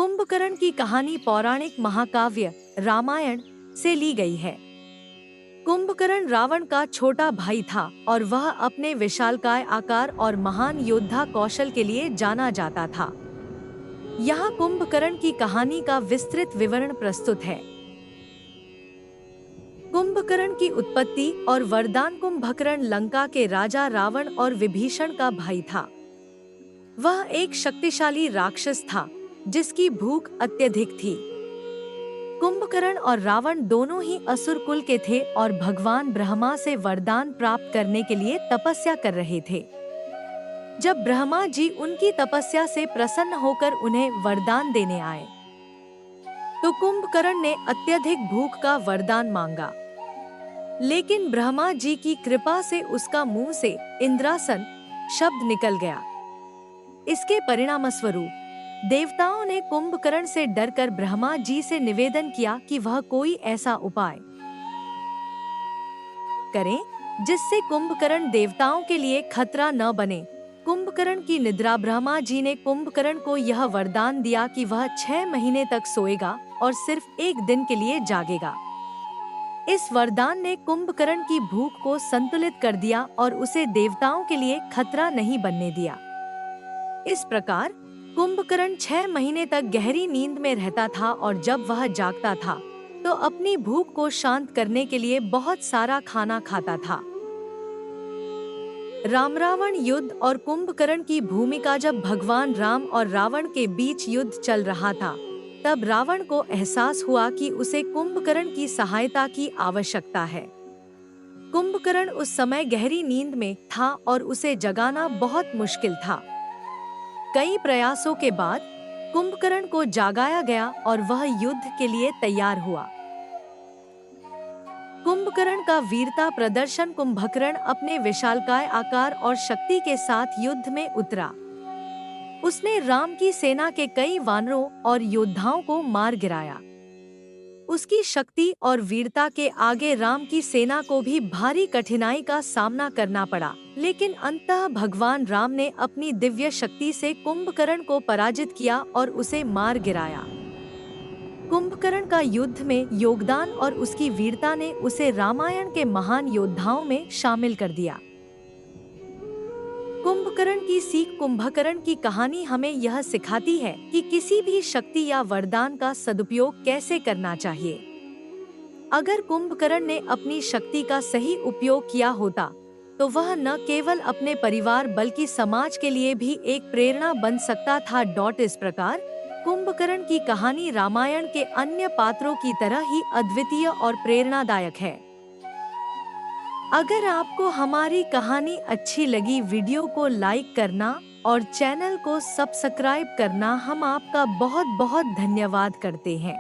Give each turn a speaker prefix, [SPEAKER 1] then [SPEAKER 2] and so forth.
[SPEAKER 1] कुंभकर्ण की कहानी पौराणिक महाकाव्य रामायण से ली गई है। कुंभकर्ण रावण का छोटा भाई था और वह अपने विशालकाय आकार और महान योद्धा कौशल के लिए जाना जाता था। यहाँ कुंभकर्ण की कहानी का विस्तृत विवरण प्रस्तुत है। कुंभकर्ण की उत्पत्ति और वरदान। कुंभकर्ण लंका के राजा रावण और विभीषण का भाई था। वह एक शक्तिशाली राक्षस था जिसकी भूख अत्यधिक थी। कुंभकर्ण और रावण दोनों ही असुर कुल के थे और भगवान ब्रह्मा से वरदान प्राप्त करने के लिए तपस्या कर रहे थे। जब ब्रह्मा जी उनकी तपस्या से प्रसन्न होकर उन्हें वरदान देने आए, तो कुंभकर्ण ने अत्यधिक भूख का वरदान मांगा, लेकिन ब्रह्मा जी की कृपा से उसका मुंह से इंद्रासन शब्द निकल गया। इसके परिणामस्वरूप देवताओं ने कुंभकर्ण से डरकर ब्रह्मा जी से निवेदन किया कि वह कोई ऐसा उपाय करें जिससे कुंभकर्ण देवताओं के लिए खतरा न बने। कुंभकर्ण की निद्रा। ब्रह्मा जी ने कुंभकर्ण को यह वरदान दिया कि वह 6 महीने तक सोएगा और सिर्फ 1 दिन के लिए जागेगा। इस वरदान ने कुंभकर्ण की भूख को संतुलित कर दिया और उसे देवताओं के लिए खतरा नहीं बनने दिया। इस प्रकार कुंभकर्ण 6 महीने तक गहरी नींद में रहता था और जब वह जागता था तो अपनी भूख को शांत करने के लिए बहुत सारा खाना खाता था। राम रावण युद्ध और कुंभकर्ण की भूमिका। जब भगवान राम और रावण के बीच युद्ध चल रहा था, तब रावण को एहसास हुआ कि उसे कुंभकर्ण की सहायता की आवश्यकता है। कुंभकर्ण उस समय गहरी नींद में था और उसे जगाना बहुत मुश्किल था। कई प्रयासों के बाद कुंभकर्ण को जागाया गया और वह युद्ध के लिए तैयार हुआ। कुंभकर्ण का वीरता प्रदर्शन। कुंभकर्ण अपने विशालकाय आकार और शक्ति के साथ युद्ध में उतरा। उसने राम की सेना के कई वानरों और योद्धाओं को मार गिराया। उसकी शक्ति और वीरता के आगे राम की सेना को भी भारी कठिनाई का सामना करना पड़ा, लेकिन अंततः भगवान राम ने अपनी दिव्य शक्ति से कुंभकर्ण को पराजित किया और उसे मार गिराया। कुंभकर्ण का युद्ध में योगदान और उसकी वीरता ने उसे रामायण के महान योद्धाओं में शामिल कर दिया। कुंभकर्ण की सीख। कुंभकर्ण की कहानी हमें यह सिखाती है कि किसी भी शक्ति या वरदान का सदुपयोग कैसे करना चाहिए। अगर कुंभकर्ण ने अपनी शक्ति का सही उपयोग किया होता तो वह न केवल अपने परिवार बल्कि समाज के लिए भी एक प्रेरणा बन सकता था। इस प्रकार कुंभकर्ण की कहानी रामायण के अन्य पात्रों की तरह ही अद्वितीय और प्रेरणादायक है। अगर आपको हमारी कहानी अच्छी लगी, वीडियो को लाइक करना और चैनल को सब्सक्राइब करना हम आपका बहुत बहुत धन्यवाद करते हैं।